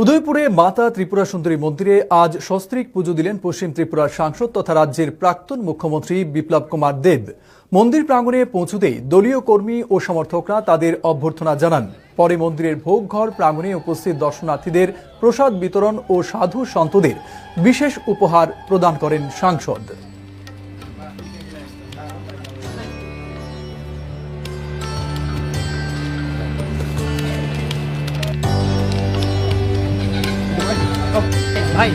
উদয়পুরে মাতা ত্রিপুরা সুন্দরী মন্দিরে আজ সস্ত্রীক পুজো দিলেন পশ্চিম ত্রিপুরার সাংসদ তথা রাজ্যের প্রাক্তন মুখ্যমন্ত্রী বিপ্লব কুমার দেব। মন্দির প্রাঙ্গণে পৌঁছতেই দলীয় কর্মী ও সমর্থকরা তাদের অভ্যর্থনা জানান। পরে মন্দিরের ভোগঘর প্রাঙ্গণে উপস্থিত দর্শনার্থীদের প্রসাদ বিতরণ ও সাধু সন্তদের বিশেষ উপহার প্রদান করেন সাংসদ। ভাই